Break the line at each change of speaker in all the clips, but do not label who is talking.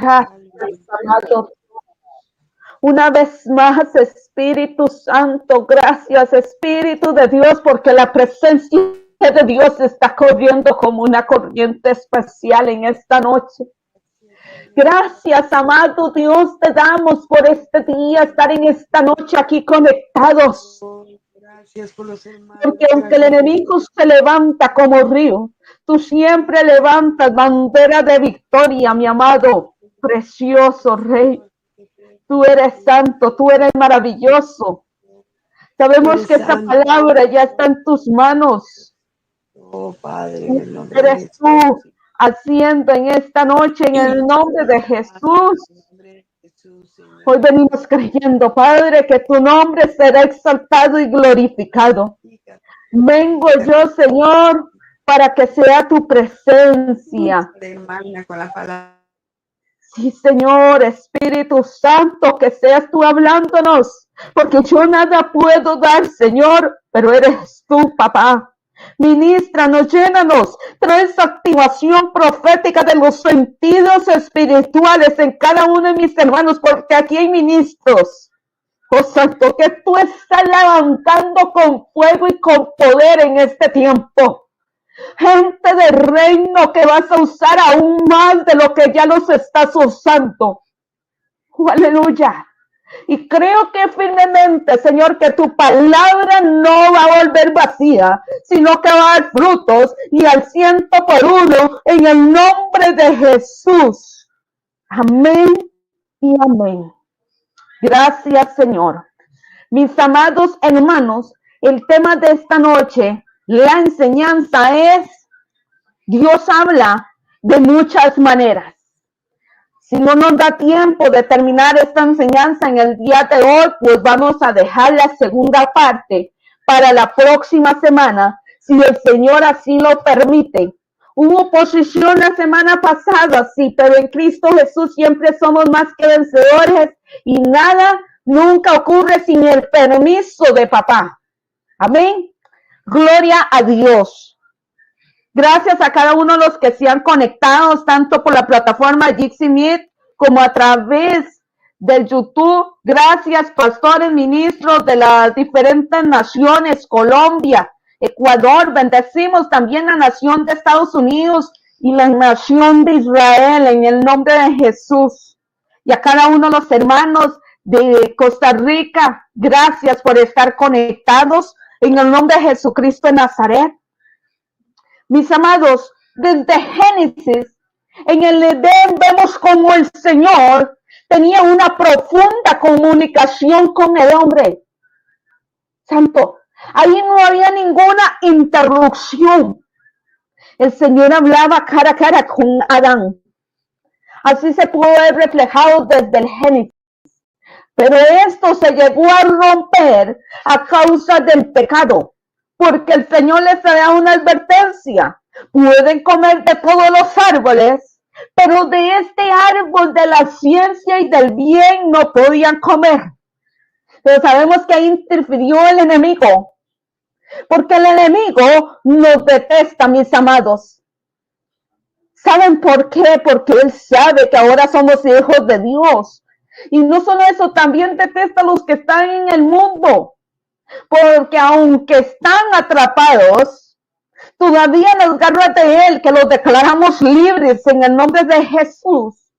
Gracias, amado. Una vez más, Espíritu Santo, gracias, Espíritu de Dios, porque la presencia de Dios está corriendo como una corriente especial en esta noche. Gracias, amado Dios, te damos por este día, estar en esta noche aquí conectados.
Gracias por los hermanos.
Porque aunque el enemigo se levanta como río, tú siempre levantas bandera de victoria, mi amado, precioso Rey. Tú eres santo, tú eres maravilloso. Sabemos que esta palabra ya está en tus manos.
Oh, Padre,
Eres tú haciendo en esta noche en el nombre de Jesús. Hoy venimos creyendo, Padre, que tu nombre será exaltado y glorificado. Vengo yo, Señor, para que sea tu presencia. Sí, Señor, Espíritu Santo, que seas tú hablándonos, porque yo nada puedo dar, Señor, pero eres tú, papá. Ministranos, llénanos, trae esa activación profética de los sentidos espirituales en cada uno de mis hermanos, porque aquí hay ministros. Oh Santo, que tú estás levantando con fuego y con poder en este tiempo. Gente del reino que vas a usar aún más de lo que ya los estás usando. Oh, aleluya. Y creo que firmemente, Señor, que tu palabra no va a volver vacía, sino que va a dar frutos y al 100% en el nombre de Jesús. Amén y amén. Gracias, Señor. Mis amados hermanos, el tema de esta noche, la enseñanza es: Dios habla de muchas maneras. Si no nos da tiempo de terminar esta enseñanza en el día de hoy, pues vamos a dejar la segunda parte para la próxima semana, si el Señor así lo permite. Hubo oposición la semana pasada, sí, pero en Cristo Jesús siempre somos más que vencedores y nada nunca ocurre sin el permiso de papá. Amén. Gloria a Dios. Gracias a cada uno de los que se han conectado, tanto por la plataforma Jixi Meet como a través del YouTube. Gracias, pastores, ministros de las diferentes naciones, Colombia, Ecuador. Bendecimos también la nación de Estados Unidos y la nación de Israel en el nombre de Jesús. Y a cada uno de los hermanos de Costa Rica, gracias por estar conectados en el nombre de Jesucristo de Nazaret. Mis amados, desde Génesis, en el Edén vemos como el Señor tenía una profunda comunicación con el hombre. Santo, ahí no había ninguna interrupción. El Señor hablaba cara a cara con Adán. Así se pudo ver reflejado desde el Génesis. Pero esto se llegó a romper a causa del pecado, porque el Señor les da una advertencia. Pueden comer de todos los árboles, pero de este árbol de la ciencia y del bien no podían comer. Pero sabemos que ahí interfirió el enemigo, porque el enemigo nos detesta, mis amados. ¿Saben por qué? Porque él sabe que ahora somos hijos de Dios. Y no solo eso, también detesta a los que están en el mundo. Porque aunque están atrapados, todavía nos garras de él, que los declaramos libres en el nombre de Jesús.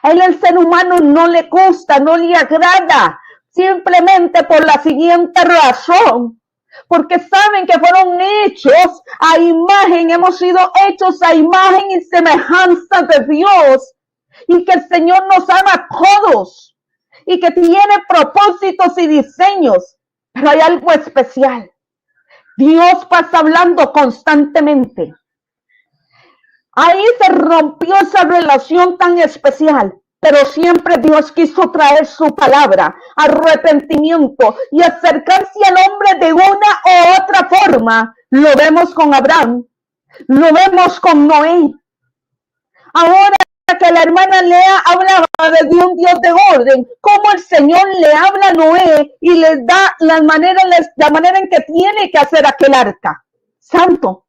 A él, el ser humano, no le gusta, no le agrada, simplemente por la siguiente razón. Porque saben que fueron hechos a imagen, hemos sido hechos a imagen y semejanza de Dios. Y que el Señor nos ama a todos. Y que tiene propósitos y diseños. Pero hay algo especial. Dios pasa hablando constantemente. Ahí se rompió esa relación tan especial. Pero siempre Dios quiso traer su palabra, arrepentimiento y acercarse al hombre de una u otra forma. Lo vemos con Abraham, lo vemos con Noé. Ahora que la hermana Lea hablaba de un Dios de orden, cómo el Señor le habla a Noé y les da la manera en que tiene que hacer aquel arca. Santo.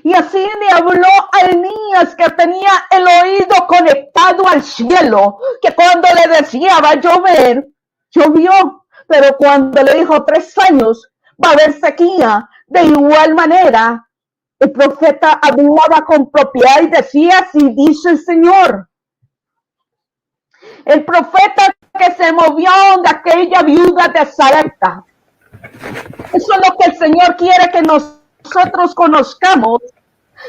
Y así le habló a Elías, que tenía el oído conectado al cielo, que cuando le decía va a llover, llovió. Pero cuando le dijo 3 años va a haber sequía, de igual manera, el profeta hablaba con propiedad y decía, así dice el Señor. El profeta que se movió de aquella viuda de Sarepta. Eso es lo que el Señor quiere que nosotros conozcamos,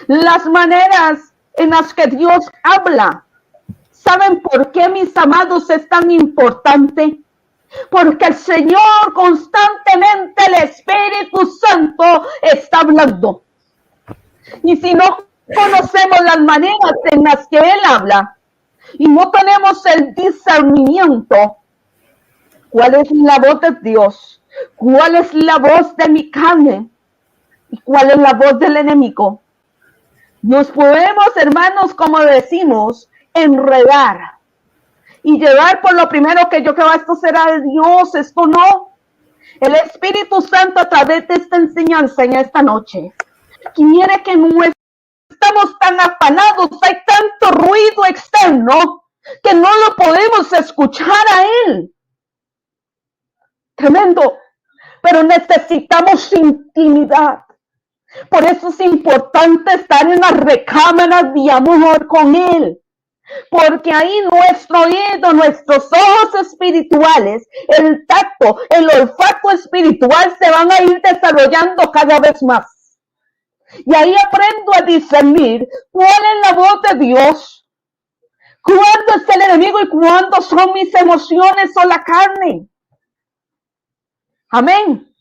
las maneras en las que Dios habla. ¿Saben por qué, mis amados, es tan importante? Porque el Señor constantemente, el Espíritu Santo, está hablando. Y si no conocemos las maneras en las que Él habla y no tenemos el discernimiento, ¿cuál es la voz de Dios? ¿Cuál es la voz de mi carne? ¿Y cuál es la voz del enemigo? Nos podemos, hermanos, como decimos, enredar y llevar por lo primero que yo creo, esto será de Dios, esto no. El Espíritu Santo, a través de esta enseñanza en esta noche, quiere que no estamos tan afanados, hay tanto ruido externo que no lo podemos escuchar a Él. Tremendo, pero necesitamos intimidad. Por eso es importante estar en las recámaras de amor con Él, porque ahí nuestro oído, nuestros ojos espirituales, el tacto, el olfato espiritual se van a ir desarrollando cada vez más. Y ahí aprendo a discernir cuál es la voz de Dios, cuándo es el enemigo y cuándo son mis emociones o la carne. Amén.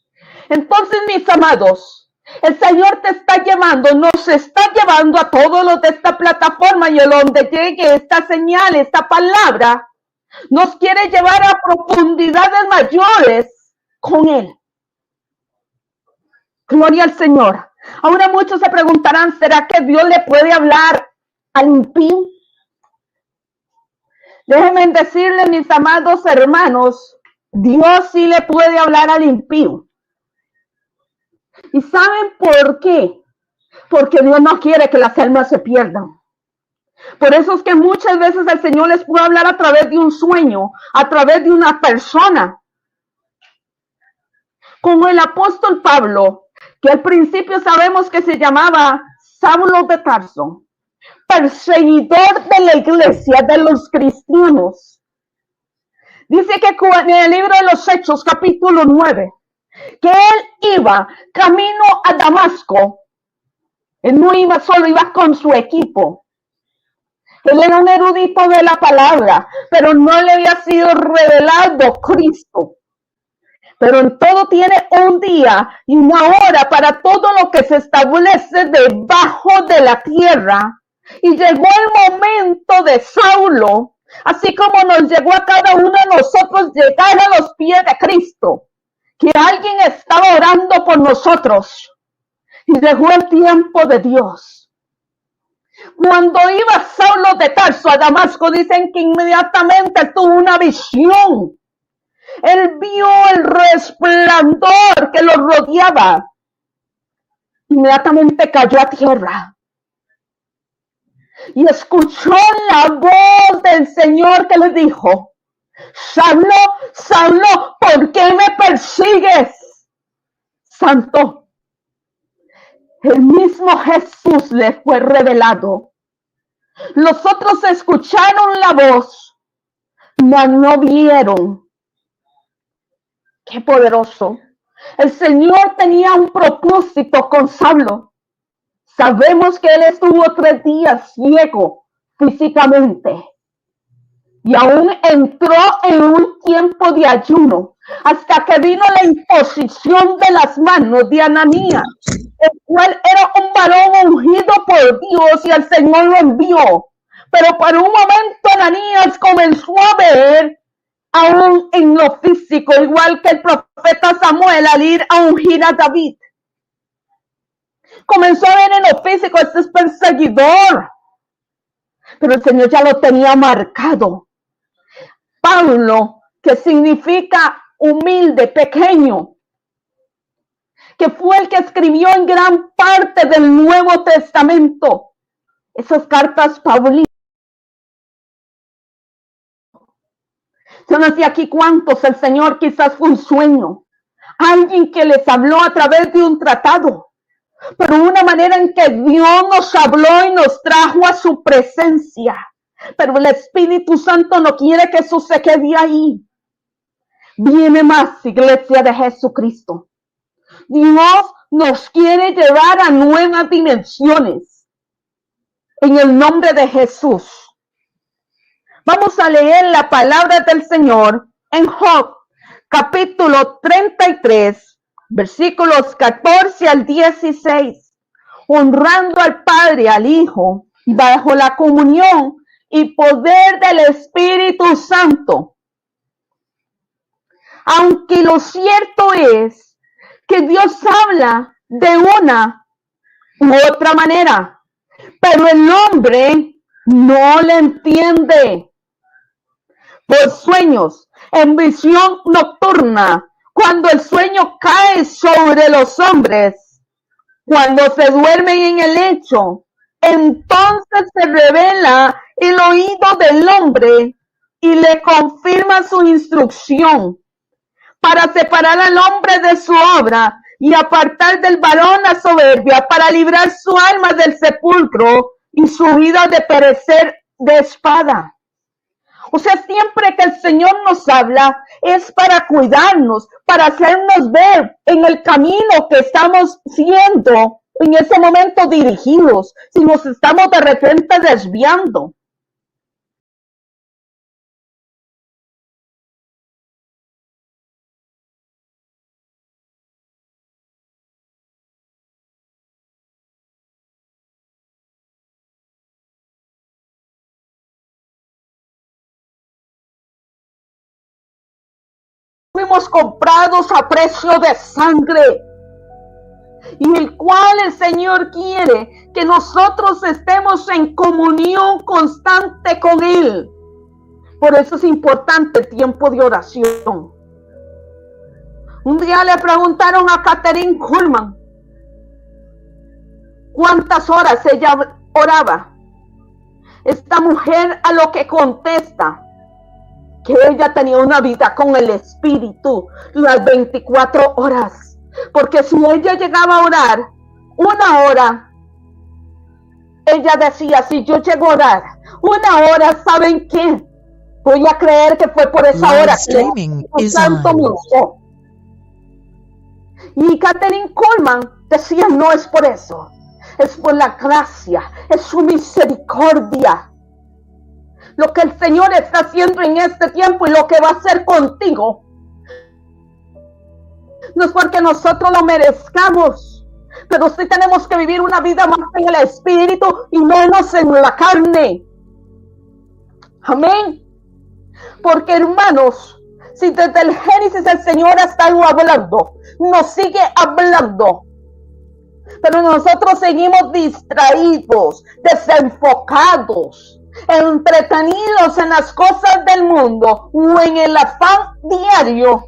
Entonces, mis amados, el Señor te está llevando, nos está llevando a todos los de esta plataforma y a donde llegue esta señal, esta palabra, nos quiere llevar a profundidades mayores con Él. Gloria al Señor. Ahora muchos se preguntarán, ¿será que Dios le puede hablar al impío? Déjenme decirles, mis amados hermanos, Dios sí le puede hablar al impío. ¿Y saben por qué? Porque Dios no quiere que las almas se pierdan. Por eso es que muchas veces el Señor les puede hablar a través de un sueño, a través de una persona. Como el apóstol Pablo, que al principio sabemos que se llamaba Saulo de Tarso, perseguidor de la iglesia, de los cristianos. Dice que en el libro de los Hechos, capítulo 9, que él iba camino a Damasco. Él no iba solo, iba con su equipo. Él era un erudito de la palabra, pero no le había sido revelado Cristo. Pero en todo tiene un día y una hora para todo lo que se establece debajo de la tierra. Y llegó el momento de Saulo, así como nos llegó a cada uno de nosotros llegar a los pies de Cristo, que alguien estaba orando por nosotros. Y llegó el tiempo de Dios. Cuando iba Saulo de Tarso a Damasco, dicen que inmediatamente tuvo una visión. Él vio el resplandor que lo rodeaba. Inmediatamente cayó a tierra. Y escuchó la voz del Señor que le dijo, Saulo, Saulo, ¿por qué me persigues? Santo. El mismo Jesús le fue revelado. Los otros escucharon la voz, mas no vieron. Qué poderoso. El Señor tenía un propósito con Saulo. Sabemos que él estuvo 3 días ciego físicamente. Y aún entró en un tiempo de ayuno, hasta que vino la imposición de las manos de Ananías, el cual era un varón ungido por Dios y el Señor lo envió. Pero por un momento Ananías comenzó a ver aún en lo físico, igual que el profeta Samuel al ir a ungir a David. Comenzó a ver en lo físico, este es perseguidor. Pero el Señor ya lo tenía marcado. Pablo, que significa humilde, pequeño. que fue el que escribió en gran parte del Nuevo Testamento esas cartas paulinas. Yo no sé aquí cuántos el Señor quizás fue un sueño, alguien que les habló a través de un tratado, pero una manera en que Dios nos habló y nos trajo a su presencia. Pero el Espíritu Santo no quiere que eso se quede ahí. Viene más, iglesia de Jesucristo. Dios nos quiere llevar a nuevas dimensiones. En el nombre de Jesús. Vamos a leer la palabra del Señor en Job, capítulo 33, versículos 14 al 16. Honrando al Padre, al Hijo, bajo la comunión y poder del Espíritu Santo. Aunque lo cierto es que Dios habla de una u otra manera, pero el hombre no le entiende. Por sueños, en visión nocturna, cuando el sueño cae sobre los hombres, cuando se duermen en el lecho, entonces se revela el oído del hombre y le confirma su instrucción para separar al hombre de su obra y apartar del varón la soberbia, para librar su alma del sepulcro y su vida de perecer de espada. O sea, siempre que el Señor nos habla es para cuidarnos, para hacernos ver en el camino que estamos siendo en ese momento dirigidos, si nos estamos de repente desviando. Fuimos comprados a precio de sangre, y el cual el Señor quiere que nosotros estemos en comunión constante con Él. Por eso es importante el tiempo de oración. Un día le preguntaron a Kathryn Kuhlman cuántas horas ella oraba. Esta mujer a lo que contesta que ella tenía una vida con el Espíritu las 24 horas. Porque si ella llegaba a orar 1 hora, ella decía, si yo llego a orar 1 hora, ¿saben qué? Voy a creer que fue por esa hora que el Santo me usó. Y Kathryn Kuhlman decía, no es por eso, es por la gracia, es su misericordia. Lo que el Señor está haciendo en este tiempo y lo que va a hacer contigo. No es porque nosotros lo merezcamos, pero sí tenemos que vivir una vida más en el Espíritu y menos en la carne. Amén. Porque hermanos, si desde el Génesis el Señor ha estado hablando, nos sigue hablando, pero nosotros seguimos distraídos, desenfocados, entretenidos en las cosas del mundo o en el afán diario.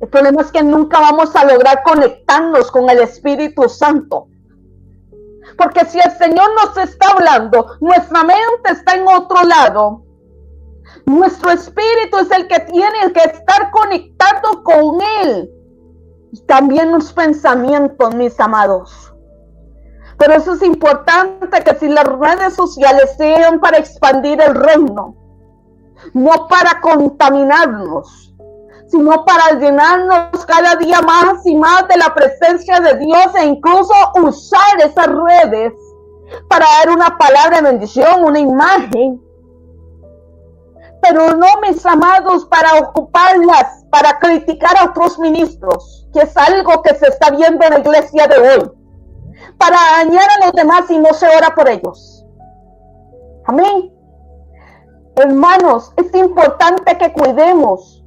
El problema es que nunca vamos a lograr conectarnos con el Espíritu Santo. Porque si el Señor nos está hablando, nuestra mente está en otro lado. Nuestro espíritu es el que tiene que estar conectado con Él. Y también los pensamientos, mis amados. Pero eso es importante, que si las redes sociales sean para expandir el reino, no para contaminarnos, sino para llenarnos cada día más y más de la presencia de Dios, e incluso usar esas redes para dar una palabra de bendición, una imagen. Pero no, mis amados, para ocuparlas, para criticar a otros ministros, que es algo que se está viendo en la iglesia de hoy. Para dañar a los demás y no se ora por ellos. Amén. Hermanos, es importante que cuidemos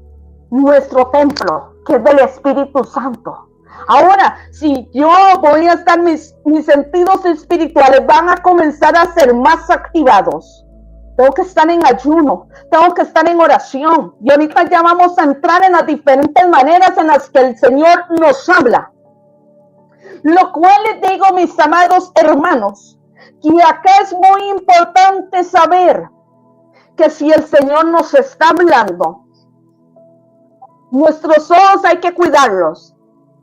nuestro templo, que es del Espíritu Santo. Ahora, si yo voy a estar, mis sentidos espirituales van a comenzar a ser más activados. Tengo que estar en ayuno, tengo que estar en oración. Y ahorita ya vamos a entrar en las diferentes maneras en las que el Señor nos habla. Lo cual les digo, mis amados hermanos, que acá es muy importante saber que si el Señor nos está hablando, nuestros ojos hay que cuidarlos,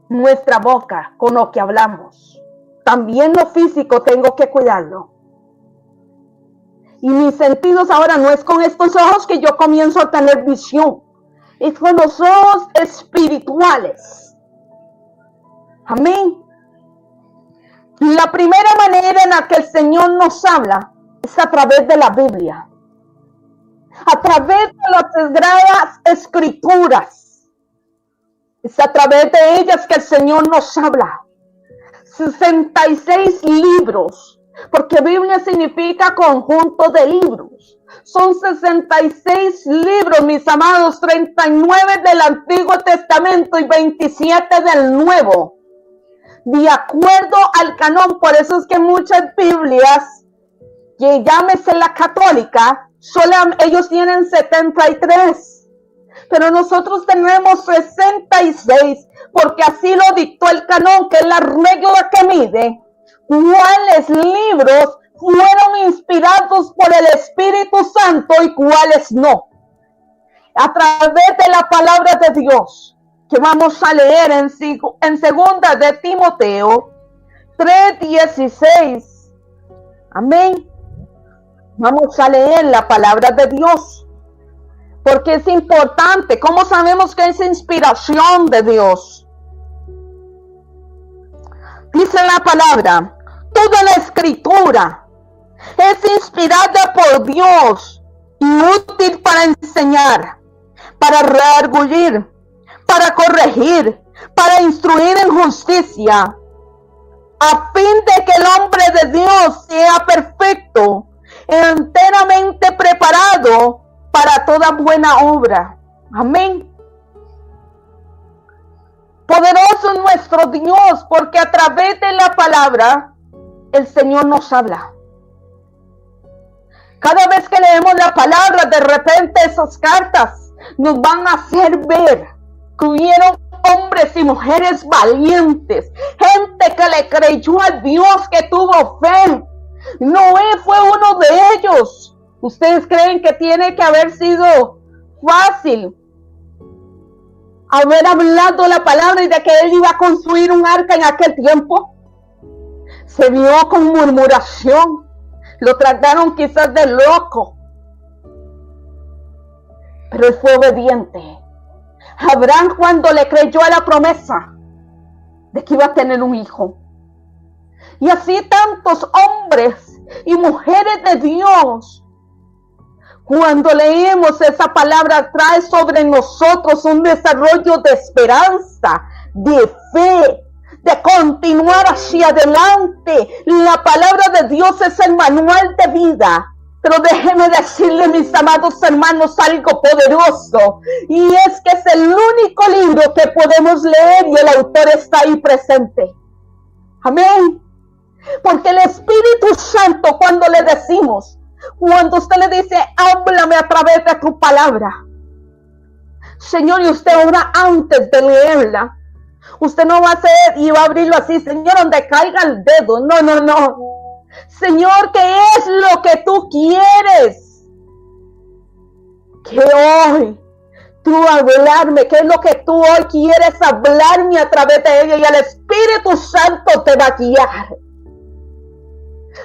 nuestra boca con lo que hablamos, también lo físico tengo que cuidarlo. Y mis sentidos ahora no es con estos ojos que yo comienzo a tener visión, es con los ojos espirituales. Amén. La primera manera en la que el Señor nos habla es a través de la Biblia, a través de las sagradas escrituras. Es a través de ellas que el Señor nos habla. 66 libros, porque Biblia significa conjunto de libros. Son 66 libros, mis amados, 39 del Antiguo Testamento y 27 del Nuevo. De acuerdo al canón, por eso es que muchas Biblias, que llámese la católica, ellos tienen 73, pero nosotros tenemos 66, porque así lo dictó el canón, que es la regla que mide cuáles libros fueron inspirados por el Espíritu Santo y cuáles no. A través de la palabra de Dios, que vamos a leer en segunda de Timoteo 3:16. Amén. Vamos a leer la palabra de Dios, porque es importante. ¿Cómo sabemos que es inspiración de Dios? Dice la palabra: toda la escritura es inspirada por Dios y útil para enseñar, para redarguir, para corregir, para instruir en justicia, a fin de que el hombre de Dios sea perfecto, enteramente preparado para toda buena obra. Amén. Poderoso es nuestro Dios, porque a través de la palabra el Señor nos habla. Cada vez que leemos la palabra, de repente esas cartas nos van a hacer ver que hubieron hombres y mujeres valientes, gente que le creyó a Dios, que tuvo fe. Noé fue uno de ellos. ¿Ustedes creen que tiene que haber sido fácil haber hablado la palabra y de que él iba a construir un arca en aquel tiempo? Se vio con murmuración, lo trataron quizás de loco, pero él fue obediente. Abraham, cuando le creyó a la promesa de que iba a tener un hijo, y así tantos hombres y mujeres de Dios, cuando leemos esa palabra, trae sobre nosotros un desarrollo de esperanza, de fe, de continuar hacia adelante. La palabra de Dios es el manual de vida. Pero déjeme decirle, mis amados hermanos, algo poderoso, y es que es el único libro que podemos leer y el autor está ahí presente. Amén. Porque el Espíritu Santo, cuando le decimos, cuando usted le dice: háblame a través de tu palabra, Señor, y usted ora antes de leerla, usted no va a hacer y va a abrirlo así: Señor, donde caiga el dedo. No. Señor, ¿qué es lo que tú quieres? Que hoy tú hablarme, ¿qué es lo que tú hoy quieres hablarme a través de ella? Y el Espíritu Santo te va a guiar.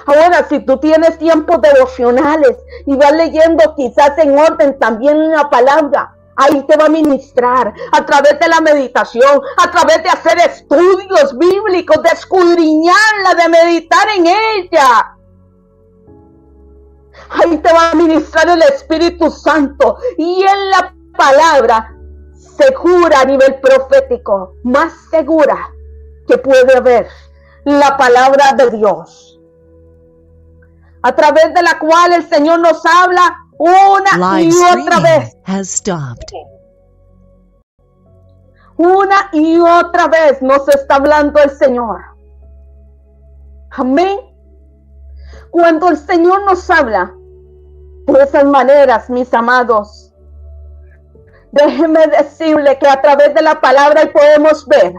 Ahora, si tú tienes tiempos devocionales y vas leyendo quizás en orden también la palabra, ahí te va a ministrar a través de la meditación, a través de hacer estudios bíblicos, de escudriñarla, de meditar en ella. Ahí te va a ministrar el Espíritu Santo, y en la palabra segura a nivel profético, más segura que puede haber, la palabra de Dios, a través de la cual el Señor nos habla una y otra vez. Una y otra vez nos está hablando el Señor. Amén. Cuando el Señor nos habla de esas maneras, mis amados, déjenme decirle que a través de la palabra podemos ver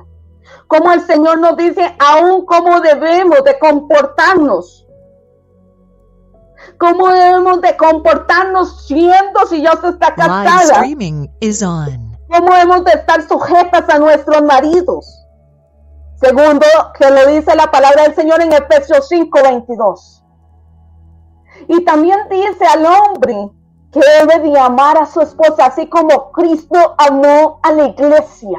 Como el Señor nos dice aún cómo debemos de comportarnos. ¿Cómo debemos de comportarnos siendo si ya usted está
Live
casada?
streaming is on.
¿Cómo debemos de estar sujetas a nuestros maridos? Segundo, que lo dice la palabra del Señor en Efesios 5:22. Y también dice al hombre que debe de amar a su esposa, así como Cristo amó a la iglesia.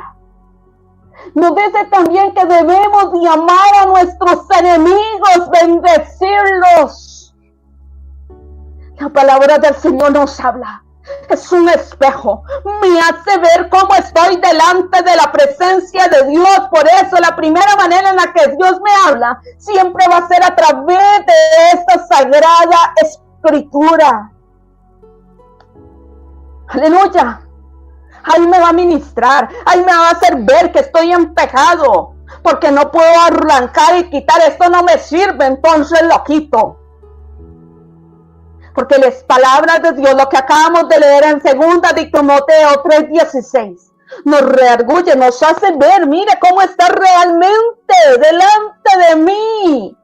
Nos dice también que debemos de amar a nuestros enemigos, bendecirlos. La palabra del Señor nos habla. Es un espejo. Me hace ver cómo estoy delante de la presencia de Dios. Por eso la primera manera en la que Dios me habla siempre va a ser a través de esta sagrada escritura. Aleluya. Ahí me va a ministrar. Ahí me va a hacer ver que estoy en pecado. Porque no puedo arrancar y quitar. Esto no me sirve, entonces lo quito. Porque las palabras de Dios, lo que acabamos de leer en 2 de Timoteo 3:16, nos redarguye, nos hace ver, mire cómo está realmente delante de mí.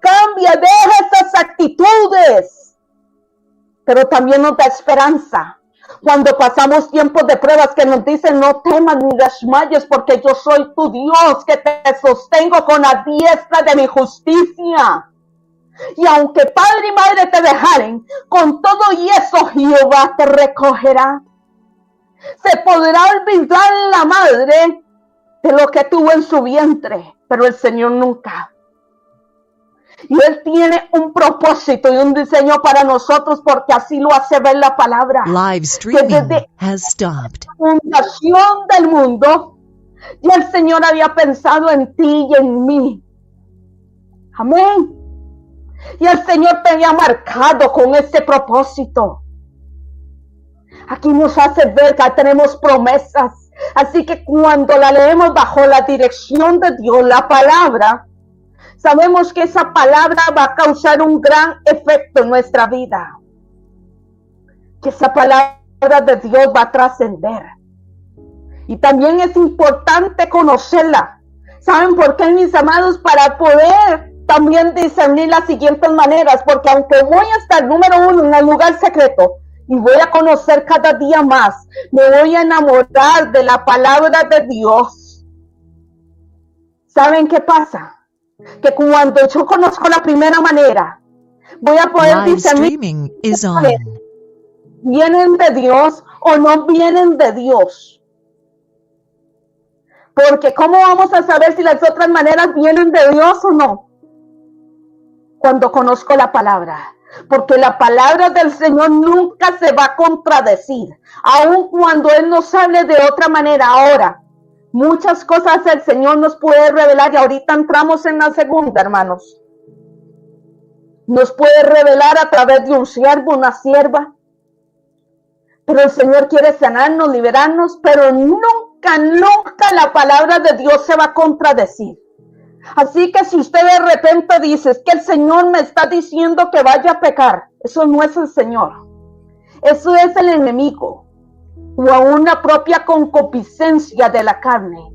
Cambia, deja esas actitudes. Pero también nos da esperanza. Cuando pasamos tiempos de pruebas que nos dicen no temas ni desmayes porque yo soy tu Dios que te sostengo con la diestra de mi justicia. Y aunque padre y madre te dejaren, con todo y eso Jehová te recogerá. Se podrá olvidar la madre de lo que tuvo en su vientre, pero el Señor nunca. Y Él tiene un propósito y un diseño para nosotros porque así lo hace ver la palabra.
Live streaming has stopped.
La fundación del mundo, ya el Señor había pensado en ti y en mí. Amén. Y el Señor te había marcado con ese propósito. Aquí nos hace ver que tenemos promesas. Así que cuando la leemos bajo la dirección de Dios, la palabra, sabemos que esa palabra va a causar un gran efecto en nuestra vida. Que esa palabra de Dios va a trascender. Y también es importante conocerla. ¿Saben por qué, mis amados? Para poder también discernir las siguientes maneras, porque aunque voy a estar número 1 en el lugar secreto y voy a conocer cada día más, me voy a enamorar de la palabra de Dios. ¿Saben qué pasa? Que cuando yo conozco la primera manera, voy a poder
Live
discernir
streaming is on.
¿vienen de Dios o no vienen de Dios? Porque ¿cómo vamos a saber si las otras maneras vienen de Dios o no? Cuando conozco la palabra, porque la palabra del Señor nunca se va a contradecir, aun cuando Él nos hable de otra manera. Ahora, muchas cosas el Señor nos puede revelar y ahorita entramos en la segunda, hermanos. Nos puede revelar a través de un siervo, una sierva, pero el Señor quiere sanarnos, liberarnos, pero nunca la palabra de Dios se va a contradecir. Así que si usted de repente dice que el Señor me está diciendo que vaya a pecar, eso no es el Señor. Eso es el enemigo o una propia concupiscencia de la carne.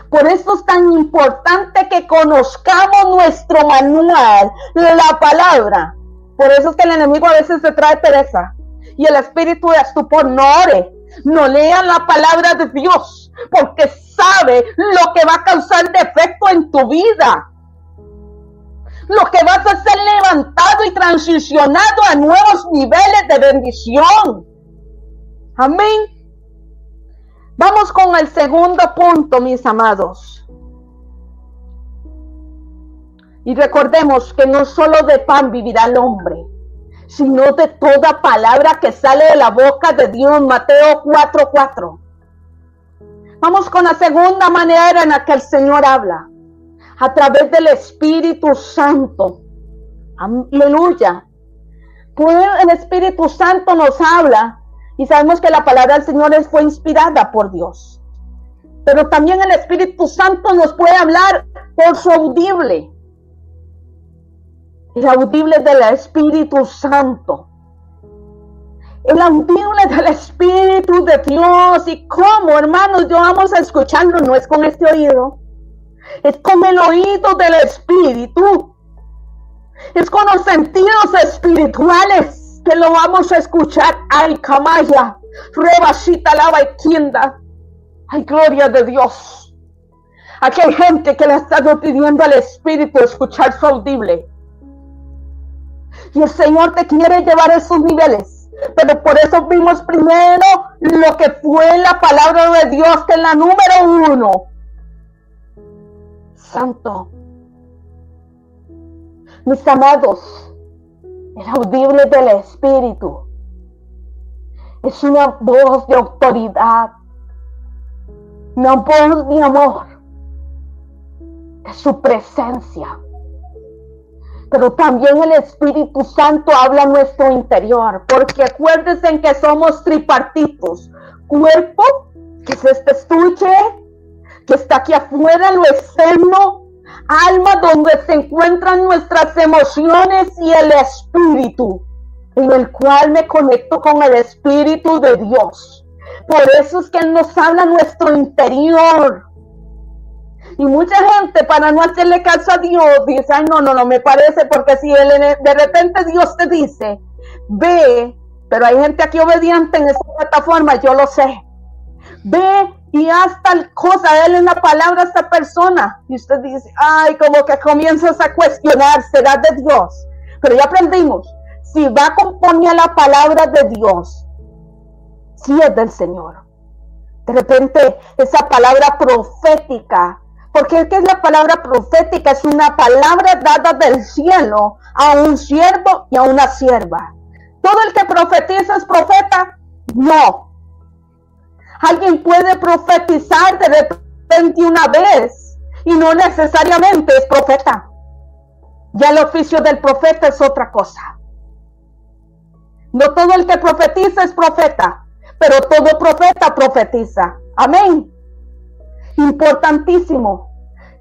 Por eso es tan importante que conozcamos nuestro manual, la palabra. Por eso es que el enemigo a veces se trae pereza y el espíritu de estupor. No ore, no lea la palabra de Dios, porque sabe lo que va a causar defecto en tu vida. Lo que vas a ser levantado y transicionado a nuevos niveles de bendición. Amén. Vamos con el segundo punto, mis amados. Y recordemos que no solo de pan vivirá el hombre, sino de toda palabra que sale de la boca de Dios. Mateo 4:4. Vamos con la segunda manera en la que el Señor habla, a través del Espíritu Santo. Aleluya. Pues el Espíritu Santo nos habla y sabemos que la palabra del Señor fue inspirada por Dios. Pero también el Espíritu Santo nos puede hablar por su audible. El audible del Espíritu Santo. El audible del Espíritu de Dios. ¿Y cómo, hermanos? Yo vamos a escucharlo, no es con este oído, Es con el oído del Espíritu. Es con los sentidos espirituales que lo vamos a escuchar. Ay, Kamaya, Rebashita Lava y Kienda. Ay, gloria de Dios. Aquí hay gente que le ha estado pidiendo al Espíritu escuchar su audible. Y el Señor te quiere llevar a esos niveles. Pero por eso vimos primero lo que fue la palabra de Dios, que es la número 1. Santo. Mis amados, el audible del Espíritu es una voz de autoridad, una voz de amor, de su presencia. Pero también el Espíritu Santo habla en nuestro interior, porque acuérdense en que somos tripartitos: cuerpo, que es este estuche, que está aquí afuera, lo externo; alma, donde se encuentran nuestras emociones; y el espíritu, en el cual me conecto con el Espíritu de Dios. Por eso es que Él nos habla en nuestro interior. Y mucha gente, para no hacerle caso a Dios, dice: ay, no me parece, porque si de repente Dios te dice, ve, pero hay gente aquí obediente en esa plataforma, yo lo sé, ve y haz tal cosa, dale una palabra a esta persona, y usted dice: ay, como que comienzas a cuestionar, ¿será de Dios? Pero ya aprendimos, si va a componer la palabra de Dios, si es del Señor. De repente esa palabra profética, porque ¿qué es la palabra profética? Es una palabra dada del cielo a un siervo y a una sierva. ¿Todo el que profetiza es profeta? No. Alguien puede profetizar de repente una vez y no necesariamente es profeta. Ya el oficio del profeta es otra cosa. No todo el que profetiza es profeta, pero todo profeta profetiza. Amén. Importantísimo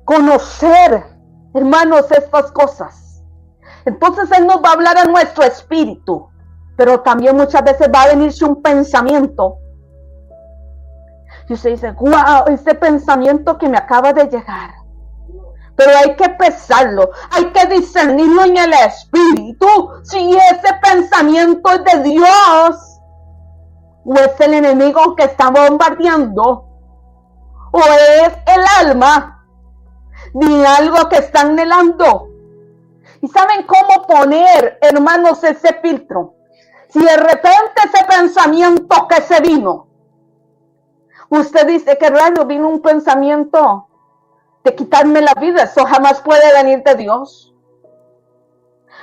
conocer, hermanos, estas cosas. Entonces Él nos va a hablar a nuestro espíritu, pero también muchas veces va a venirse un pensamiento. Y usted dice: wow, ese pensamiento que me acaba de llegar. Pero hay que pesarlo, hay que discernirlo en el espíritu, si ese pensamiento es de Dios, o es el enemigo que está bombardeando, o es el alma de algo que está anhelando. ¿Y saben cómo poner, hermanos, ese filtro? Si de repente ese pensamiento que se vino, usted dice: qué raro, vino un pensamiento de quitarme la vida, eso jamás puede venir de Dios.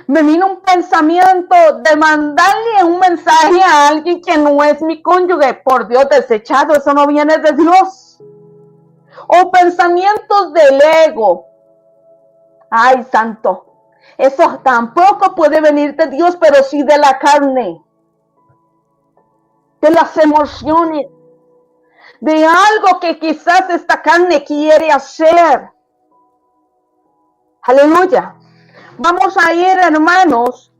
Me vino un pensamiento de mandarle un mensaje a alguien que no es mi cónyuge, por Dios, desechado, eso no viene de Dios. O pensamientos del ego. Ay, santo, eso tampoco puede venir de Dios, pero sí de la carne, de las emociones, de algo que quizás esta carne quiere hacer. Aleluya. Vamos a ir, hermanos.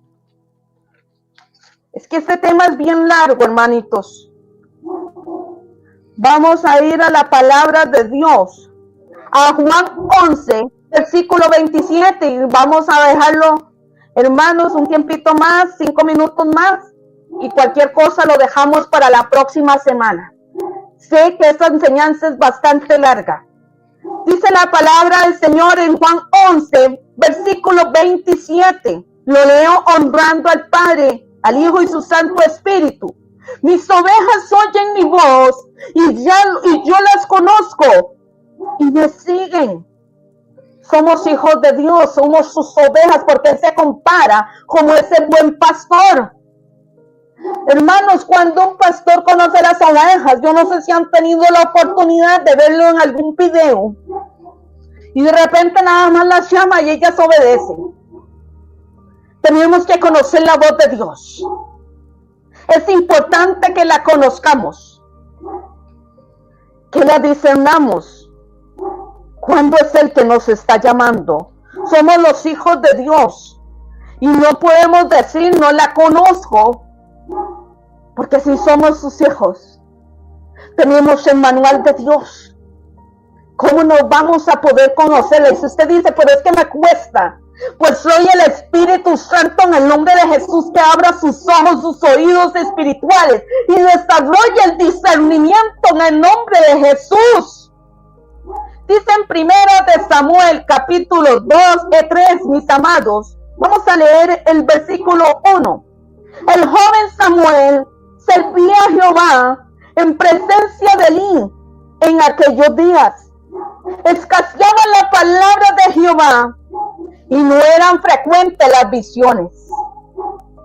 Es que este tema es bien largo, hermanitos. Vamos a ir a la palabra de Dios, a Juan 11, versículo 27, y vamos a dejarlo, hermanos, un tiempito más, 5 minutos más, y cualquier cosa lo dejamos para la próxima semana. Sé que esta enseñanza es bastante larga. Dice la palabra del Señor en Juan 11, versículo 27. Lo leo honrando al Padre, al Hijo y su Santo Espíritu. Mis ovejas oyen mi voz y yo las conozco y me siguen. Somos hijos de Dios, somos sus ovejas, porque Él se compara como ese buen pastor. Hermanos, cuando un pastor conoce las ovejas, yo no sé si han tenido la oportunidad de verlo en algún video, y de repente nada más las llama y ellas obedecen. Tenemos que conocer la voz de Dios. Es importante que la conozcamos, que la discernamos. ¿Cuándo es el que nos está llamando? Somos los hijos de Dios y no podemos decir no la conozco, porque si somos sus hijos, tenemos el manual de Dios. ¿cómo no vamos a poder conocerla? Y si usted dice, pero es que me cuesta, pues soy el Espíritu Santo en el nombre de Jesús que abra sus ojos, sus oídos espirituales y desarrolla el discernimiento en el nombre de Jesús. Dice en 1 Samuel capítulo 3, mis amados, vamos a leer el versículo 1. El joven Samuel servía a Jehová en presencia de Elí en aquellos días. Escaseaba la palabra de Jehová y no eran frecuentes las visiones.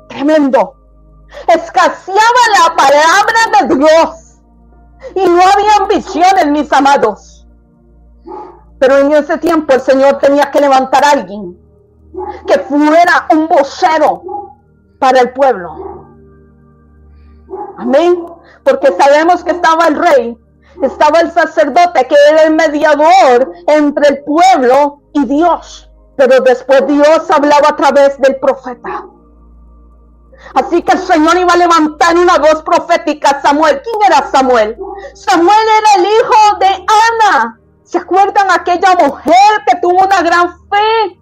Tremendo. Escaseaba la palabra de Dios y no habían visiones, mis amados. Pero en ese tiempo el Señor tenía que levantar a alguien que fuera un vocero para el pueblo. Amén. Porque sabemos que estaba el rey, estaba el sacerdote, que era el mediador entre el pueblo y Dios. Pero después Dios hablaba a través del profeta. Así que el Señor iba a levantar una voz profética a Samuel. ¿Quién era Samuel? Samuel era el hijo de Ana. ¿Se acuerdan aquella mujer que tuvo una gran fe?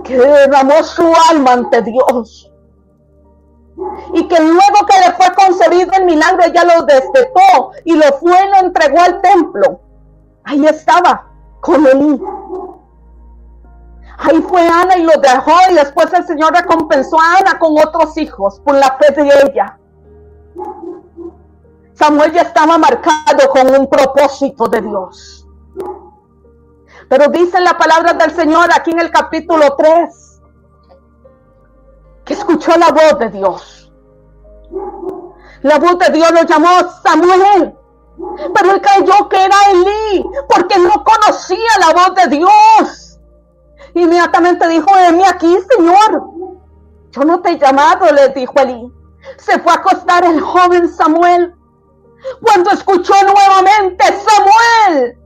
Que derramó su alma ante Dios. Y que luego que le fue concebido el milagro, ella lo destetó y lo entregó al templo. Ahí estaba con Elí. Ahí fue Ana y lo dejó, y después el Señor recompensó a Ana con otros hijos por la fe de ella. Samuel ya estaba marcado con un propósito de Dios. Pero dice la palabra del Señor aquí en el capítulo 3 que escuchó la voz de Dios. La voz de Dios lo llamó Samuel, pero él creyó que era Elí porque no conocía la voz de Dios. Inmediatamente dijo: heme aquí, Señor. Yo no te he llamado, le dijo Elí. Se fue a acostar el joven Samuel. Cuando escuchó nuevamente Samuel,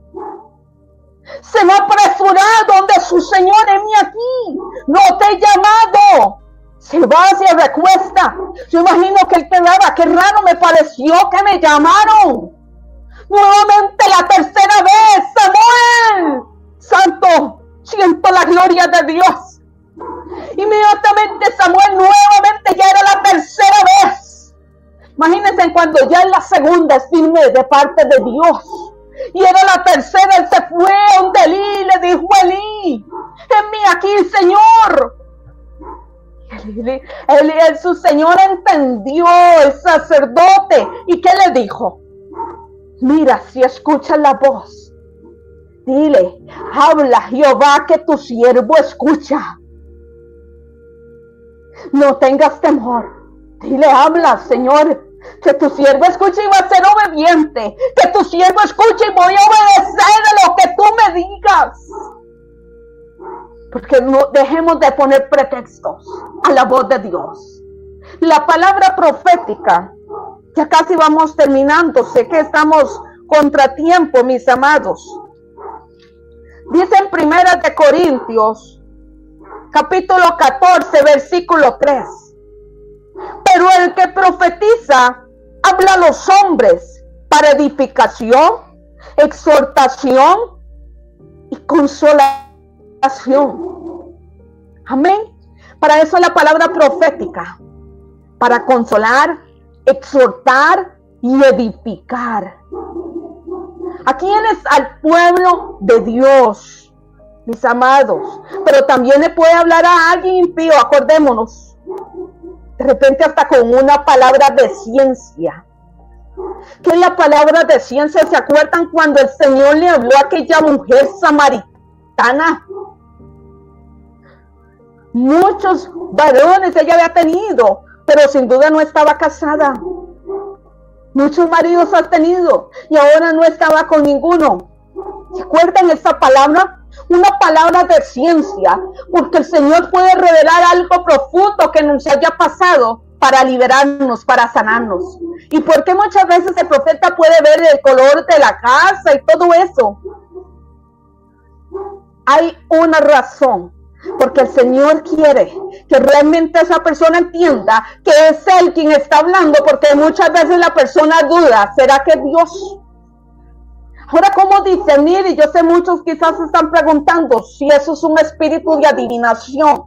se va a apresurar donde su Señor: heme aquí, no te he llamado. Se va, se recuesta. Yo imagino que él quedaba: qué raro me pareció que me llamaron. Nuevamente la tercera vez: Samuel, santo, siento la gloria de Dios. Inmediatamente Samuel nuevamente, ya era la tercera vez. Imagínense cuando ya es la segunda es firme de parte de Dios. Y era la tercera, él se fue a donde Elí, le dijo: Elí, heme aquí, Señor. Su Señor entendió, el sacerdote. ¿Y qué le dijo? Mira, si escuchas la voz, dile: habla Jehová, que tu siervo escucha. No tengas temor. Dile: habla, Señor, que tu siervo escucha y va a ser obediente. Que tu siervo escuche y voy a obedecer a lo que tú me digas. Porque no dejemos de poner pretextos a la voz de Dios. La palabra profética, ya casi vamos terminando. Sé que estamos contratiempo, mis amados. Dice en 1 Corintios, capítulo 14, versículo 3. Pero el que profetiza habla a los hombres para edificación, exhortación y consolación. Amén. Para eso la palabra profética, para consolar, exhortar y edificar. ¿A quiénes? Al pueblo de Dios, mis amados. Pero también le puede hablar a alguien impío, acordémonos. De repente hasta con una palabra de ciencia. ¿Qué es la palabra de ciencia? ¿Se acuerdan cuando el Señor le habló a aquella mujer samaritana? Muchos varones ella había tenido, pero sin duda no estaba casada. Muchos maridos ha tenido y ahora no estaba con ninguno. ¿Se acuerdan esa palabra? Una palabra de ciencia, porque el Señor puede revelar algo profundo que nos haya pasado para liberarnos, para sanarnos. Y porque muchas veces el profeta puede ver el color de la casa y todo eso. Hay una razón. Porque el Señor quiere que realmente esa persona entienda que es Él quien está hablando, porque muchas veces la persona duda: ¿será que Dios? Ahora, ¿cómo discernir, y yo sé muchos quizás se están preguntando si eso es un espíritu de adivinación.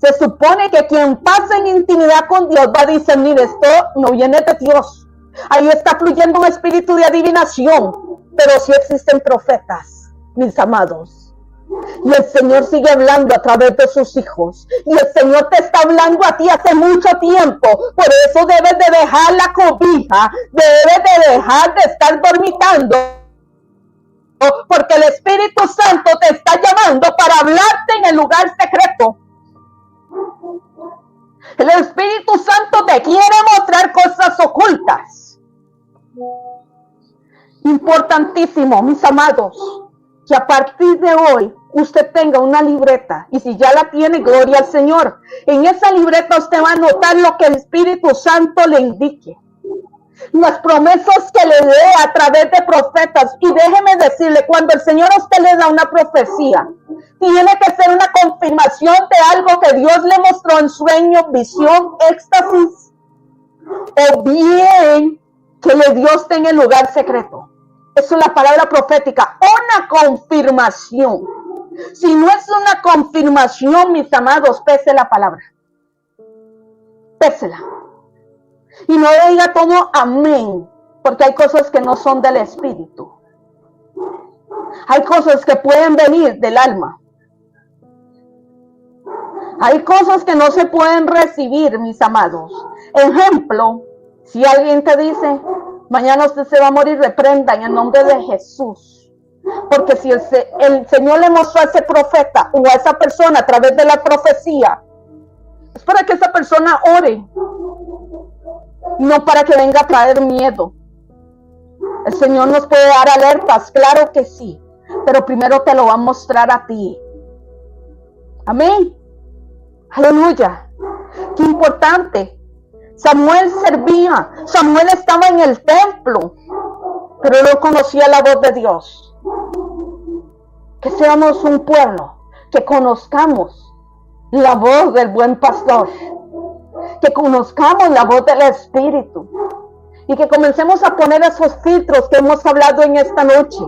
Se supone que quien pasa en intimidad con Dios va a discernir, esto no viene de Dios. Ahí está fluyendo un espíritu de adivinación, pero sí existen profetas, mis amados. Y el Señor sigue hablando a través de sus hijos. Y el Señor te está hablando a ti hace mucho tiempo. Por eso debes de dejar la cobija, debes de dejar de estar dormitando, porque el Espíritu Santo te está llamando para hablarte en el lugar secreto. El Espíritu Santo te quiere mostrar cosas ocultas. Importantísimo, mis amados, que a partir de hoy usted tenga una libreta, y si ya la tiene, gloria al Señor. En esa libreta usted va a anotar lo que el Espíritu Santo le indique, las promesas que le dé a través de profetas. Y déjeme decirle, cuando el Señor a usted le da una profecía, tiene que ser una confirmación de algo que Dios le mostró en sueño, visión, éxtasis, o bien que le dio usted en el lugar secreto. Eso es la palabra profética, una confirmación. Si no es una confirmación, mis amados, pese la palabra. Pésela. Y no le diga todo amén, porque hay cosas que no son del espíritu. Hay cosas que pueden venir del alma. Hay cosas que no se pueden recibir, mis amados. Ejemplo, si alguien te dice, mañana usted se va a morir, reprenda en el nombre de Jesús. Porque si el Señor le mostró a ese profeta o a esa persona a través de la profecía, es para que esa persona ore, no para que venga a traer miedo. El Señor nos puede dar alertas, claro que sí, pero primero te lo va a mostrar a ti. Amén. Aleluya. Qué importante. Samuel servía, Samuel estaba en el templo, pero no conocía la voz de Dios. Que seamos un pueblo que conozcamos la voz del buen pastor, que conozcamos la voz del Espíritu y que comencemos a poner esos filtros que hemos hablado en esta noche.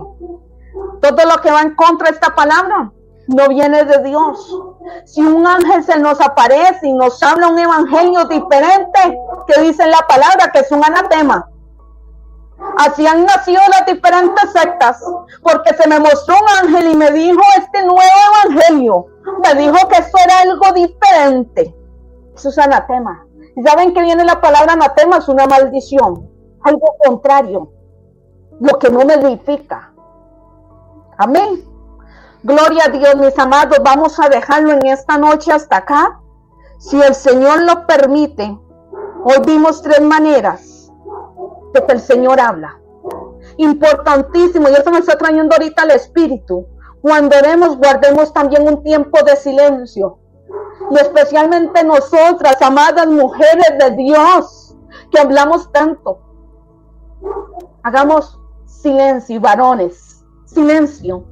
Todo lo que va en contra de esta palabra no viene de Dios. Si un ángel se nos aparece y nos habla un evangelio diferente que dice la palabra, que es un anatema. Así han nacido las diferentes sectas, porque se me mostró un ángel y me dijo este nuevo evangelio, me dijo que eso era algo diferente. Eso es anatema. ¿Y saben que viene la palabra anatema? Es una maldición, algo contrario, lo que no me edifica. Amén. Gloria a Dios, mis amados. Vamos a dejarlo en esta noche hasta acá. Si el Señor lo permite, hoy vimos 3 maneras de que el Señor habla. Importantísimo, y eso me está trayendo ahorita el Espíritu. Cuando oremos, guardemos también un tiempo de silencio. Y especialmente nosotras, amadas mujeres de Dios, que hablamos tanto. Hagamos silencio, varones, silencio.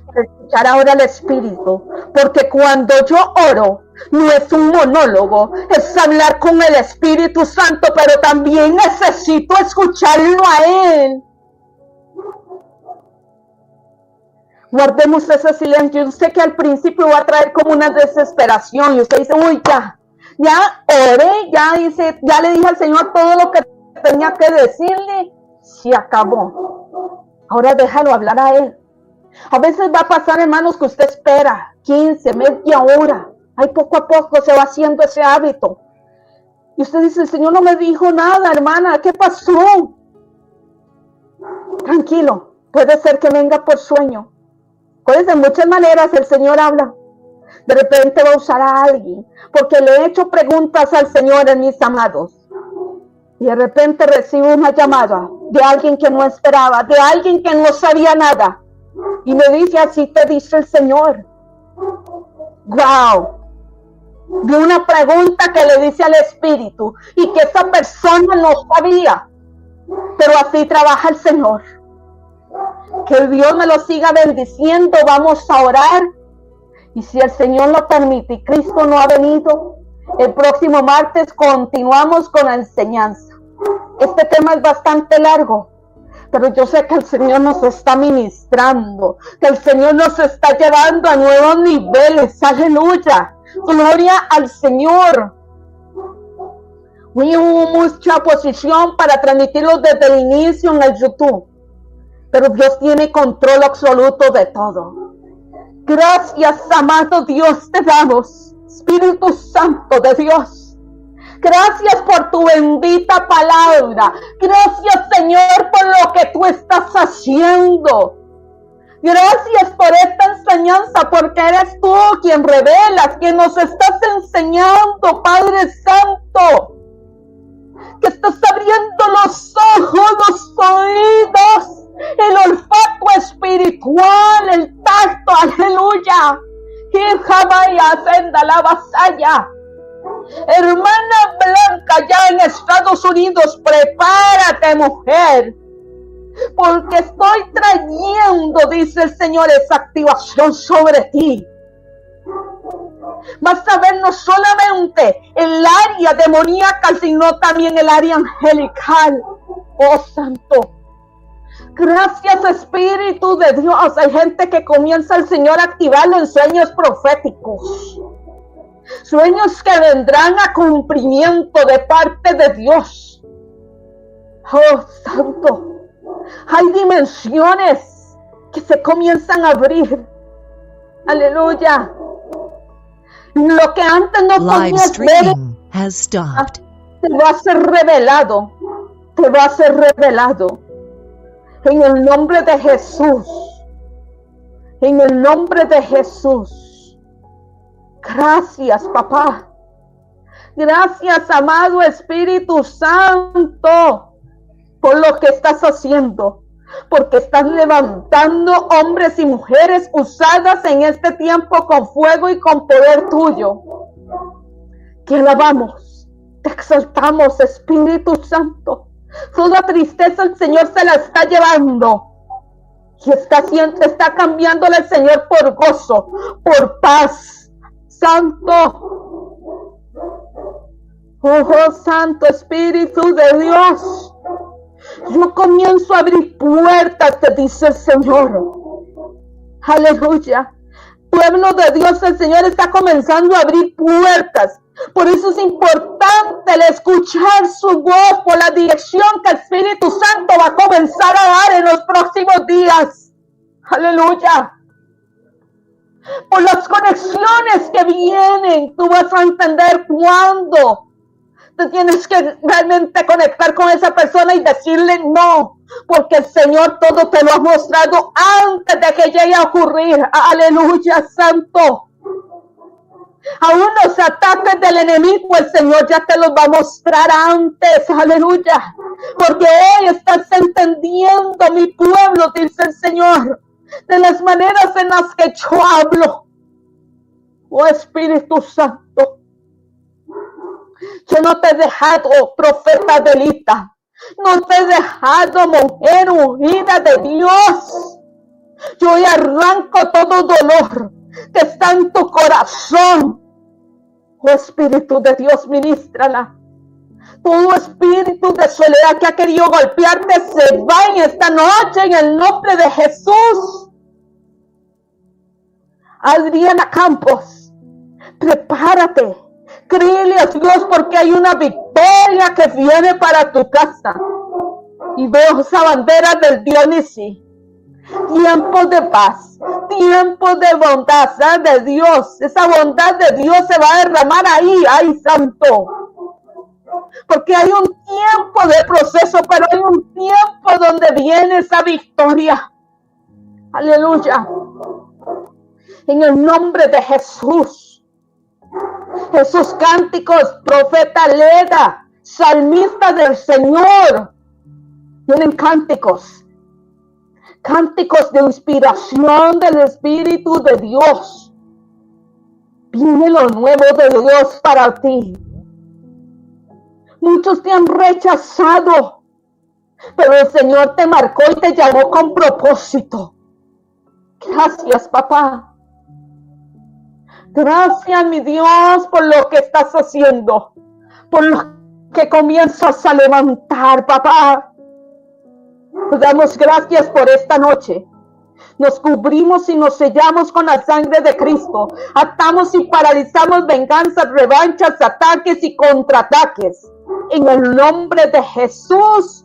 Para escuchar ahora el Espíritu, porque cuando yo oro no es un monólogo, es hablar con el Espíritu Santo, pero también necesito escucharlo a Él. Guardemos ese silencio. Yo sé que al principio va a traer como una desesperación y usted dice, uy, ya oré, ya le dije al Señor todo lo que tenía que decirle, se acabó. Ahora déjalo hablar a Él. A veces va a pasar, hermanos, que usted espera 15, media hora. Ahí poco a poco se va haciendo ese hábito. Y usted dice, el Señor no me dijo nada, hermana, ¿qué pasó? Tranquilo, puede ser que venga por sueño. Pues de muchas maneras el Señor habla. De repente va a usar a alguien, porque le he hecho preguntas al Señor, en mis amados. Y de repente recibo una llamada de alguien que no esperaba, de alguien que no sabía nada. Y me dice, así te dice el Señor. Wow. De una pregunta que le dice al Espíritu y que esa persona no sabía. Pero así trabaja el Señor. Que Dios me lo siga bendiciendo. Vamos a orar. Y si el Señor lo permite y Cristo no ha venido, el próximo martes continuamos con la enseñanza. Este tema es bastante largo, Pero yo sé que el Señor nos está ministrando, que el Señor nos está llevando a nuevos niveles. Aleluya. Gloria al Señor. Hubo mucha oposición para transmitirlo desde el inicio en el YouTube. Pero Dios tiene control absoluto de todo. Gracias, amado Dios, te damos, Espíritu Santo de Dios. Gracias por tu bendita palabra. Gracias, Señor, por lo que tú estás haciendo. Gracias por esta enseñanza, porque eres tú quien revelas, quien nos estás enseñando, Padre Santo. Que estás abriendo los ojos, los oídos, el olfato espiritual, el tacto, aleluya. Y jamás senda la vasalla. Hermana Blanca, ya en Estados Unidos, prepárate, mujer, porque estoy trayendo, dice el Señor, esa activación sobre ti. Vas a ver no solamente el área demoníaca, sino también el área angelical. Oh, Santo. Gracias, Espíritu de Dios. Hay gente que comienza el Señor a activarlo en sueños proféticos. Sueños que vendrán a cumplimiento de parte de Dios. Oh, Santo. Hay dimensiones que se comienzan a abrir. Aleluya. Lo que antes no
Live
podías ver
streaming has stopped.
te va a ser revelado. Te va a ser revelado. En el nombre de Jesús. En el nombre de Jesús. Gracias, papá. Gracias, amado Espíritu Santo, por lo que estás haciendo. Porque estás levantando hombres y mujeres usadas en este tiempo con fuego y con poder tuyo. Te alabamos, te exaltamos, Espíritu Santo. Toda tristeza el Señor se la está llevando. Y está cambiándola el Señor por gozo, por paz. Santo. Oh, Santo Espíritu de Dios. Yo comienzo a abrir puertas, te dice el Señor. Aleluya. Pueblo de Dios, el Señor está comenzando a abrir puertas. Por eso es importante el escuchar su voz, por la dirección que el Espíritu Santo va a comenzar a dar en los próximos días. Aleluya. Por las conexiones que vienen, tú vas a entender cuándo tú tienes que realmente conectar con esa persona y decirle no, porque el Señor todo te lo ha mostrado antes de que llegue a ocurrir. Aleluya, Santo. Aún los ataques del enemigo, el Señor ya te los va a mostrar antes. Aleluya. Porque hoy estás entendiendo, mi pueblo, dice el Señor, de las maneras en las que yo hablo. Oh, Espíritu Santo. Yo no te he dejado, profeta Delita. No te he dejado, mujer ungida de Dios. Yo hoy arranco todo dolor que está en tu corazón. Oh, Espíritu de Dios, ministrala. Todo espíritu de soledad que ha querido golpearte se va en esta noche en el nombre de Jesús. Adriana Campos, prepárate. Créele a Dios porque hay una victoria que viene para tu casa. Y veo esa bandera del Dionisí. Tiempos de paz, tiempos de bondad de Dios. Esa bondad de Dios se va a derramar ahí, ay, Santo. Porque hay un tiempo de proceso, pero hay un tiempo donde viene esa victoria. Aleluya. En el nombre de Jesús. Esos cánticos, profeta Leda, salmista del Señor, tienen cánticos de inspiración del Espíritu de Dios. Viene lo nuevo de Dios para ti. Muchos te han rechazado, pero el Señor te marcó y te llamó con propósito. Gracias, papá. Gracias, mi Dios, por lo que estás haciendo, por lo que comienzas a levantar, papá. Nos damos gracias por esta noche. Nos cubrimos y nos sellamos con la sangre de Cristo. Atamos y paralizamos venganzas, revanchas, ataques y contraataques. En el nombre de Jesús.